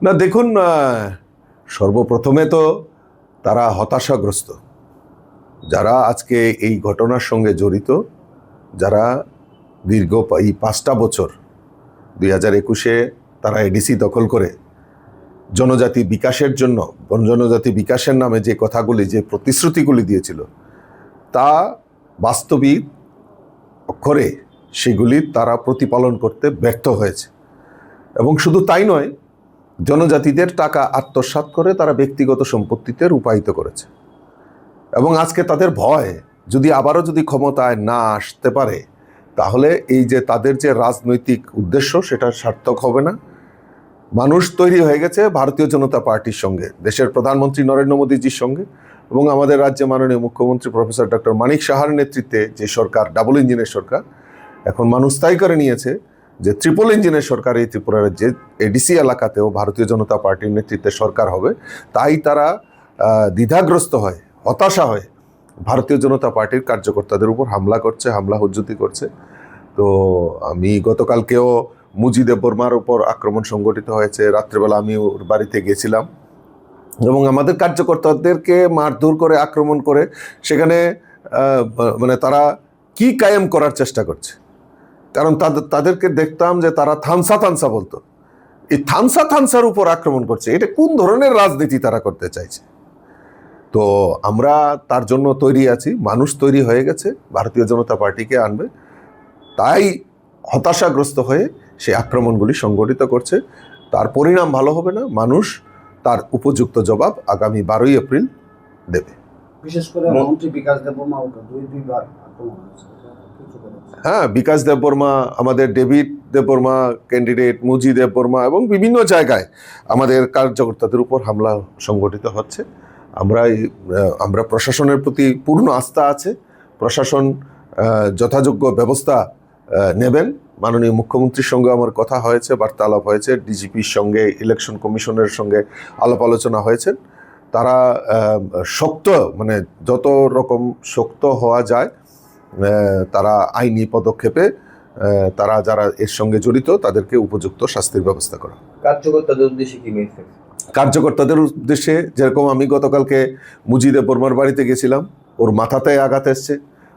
না দেখুন, সর্বপ্রথমে তো তারা হতাশাগ্রস্ত, যারা আজকে এই ঘটনার সঙ্গে জড়িত, যারা দীর্ঘ এই 5টা বছর 2021-এ তারা এডিসি দখল করে জনজাতি বিকাশের জন্য, জনজাতি বিকাশের নামে যে কথাগুলি, যে প্রতিশ্রুতিগুলি দিয়েছিল, তা বাস্তবিক অক্ষরে সেগুলি তারা প্রতিপালন করতে ব্যর্থ হয়েছে। এবং শুধু তাই নয়, জনজাতিদের টাকা আত্মসাৎ করে তারা ব্যক্তিগত সম্পত্তিতে রূপায়িত করেছে। এবং আজকে তাদের ভয়, যদি আবারও যদি ক্ষমতায় না আসতে পারে, তাহলে এই যে তাদের যে রাজনৈতিক উদ্দেশ্য, সেটা সার্থক হবে না। মানুষ তৈরি হয়ে গেছে ভারতীয় জনতা পার্টির সঙ্গে, দেশের প্রধানমন্ত্রী নরেন্দ্র মোদীজির সঙ্গে, এবং আমাদের রাজ্যে মাননীয় মুখ্যমন্ত্রী প্রফেসর ডক্টর মানিক সাহার নেতৃত্বে যে সরকার, ডাবল ইঞ্জিনের সরকার, এখন মানুষ তাই করে নিয়েছে যে ট্রিপল ইঞ্জিনের সরকার এই ত্রিপুরা রাজ্যে এডিসি এলাকাতেও ভারতীয় জনতা পার্টির নেতৃত্বে সরকার হবে। তাই তারা দ্বিধাগ্রস্ত হয়, হতাশা হয়, ভারতীয় জনতা পার্টির কার্যকর্তাদের উপর হামলা করছে, হামলা হুজ্জতি করছে। তো আমি গতকালকেও মুজি দেববর্মার উপর আক্রমণ সংগঠিত হয়েছে, রাত্রেবেলা আমি ওর বাড়িতে গেছিলাম, এবং আমাদের কার্যকর্তাদেরকে মারধর করে, আক্রমণ করে, সেখানে মানে তারা কি কায়েম করার চেষ্টা করছে। কারণ তাদেরকে দেখতাম যে তারা থানসা থানসা বলতো, এই থানসা থানসার উপর আক্রমণ করছে। এটা কোন ধরনের রাজনীতি তারা করতে চাইছে? তো আমরা তার জন্য তৈরি আছি, মানুষ তৈরি হয়ে গেছে, ভারতীয় জনতা পার্টিকে আনবে। তাই হতাশাগ্রস্ত হয়ে সেই আক্রমণগুলি সংগঠিত করছে। তার পরিণাম ভালো হবে না, মানুষ তার উপযুক্ত জবাব আগামী 12ই এপ্রিল দেবে। বিশেষ করে মন্ত্রী বিকাশ দেববর্মা দুইবার আক্রমণ হয়েছে। হ্যাঁ, বিকাশ দেববর্মা, আমাদের ডেভিড দেববর্মা ক্যান্ডিডেট, মুজি দেববর্মা, এবং বিভিন্ন জায়গায় আমাদের কার্যকর্তাদের উপর হামলা সংগঠিত হচ্ছে। আমরা প্রশাসনের প্রতি পূর্ণ আস্থা আছে, প্রশাসন যথাযোগ্য ব্যবস্থা নেবেন। মাননীয় মুখ্যমন্ত্রীর সঙ্গে আমার কথা হয়েছে, বার্তালাপ হয়েছে, ডিজিপির সঙ্গে, ইলেকশন কমিশনের সঙ্গে আলাপ আলোচনা হয়েছে। তারা শক্ত, মানে যত রকম শক্ত হওয়া যায়, তারা আইনি পদক্ষেপে তারা যারা এর সঙ্গে জড়িত তাদেরকে উপযুক্ত শাস্তির ব্যবস্থা করা। কার্যকর্তাদের উদ্দেশ্যে কি মেসেজ? কার্যকর্তাদের উদ্দেশ্যে, যেরকম আমি গতকালকে মুজি দেববর্মার বাড়িতে গেছিলাম, ওর মাথাতে আঘাত এসছে,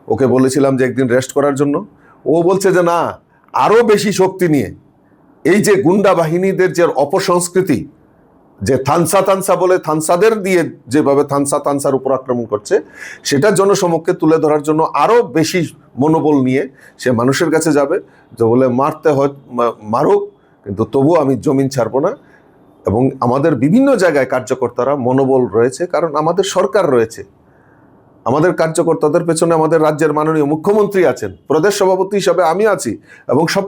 ওকে বলেছিলাম যে একদিন রেস্ট করার জন্য। ও বলছে যে না, আরও বেশি শক্তি নিয়ে এই যে গুন্ডা বাহিনীদের যে অপসংস্কৃতি, যে থানসা থানসা বলে থানসাদের দিয়ে যেভাবে থানসা থানসার উপর আক্রমণ করছে, সেটা জনসমক্ষে তুলে ধরার জন্য আরও বেশি মনোবল নিয়ে সে মানুষের কাছে যাবে, যে বলে মারতে হয় মারুক, কিন্তু তবুও আমি জমিন ছাড়বো না। এবং আমাদের বিভিন্ন জায়গায় কার্যকর্তারা মনোবল রয়েছে, কারণ আমাদের সরকার রয়েছে, আমাদের কার্যকর্তাদের পেছনে আমাদের রাজ্যের মাননীয় মুখ্যমন্ত্রী আছেন, প্রদেশ সভাপতি হিসাবে আমি আছি, এবং সব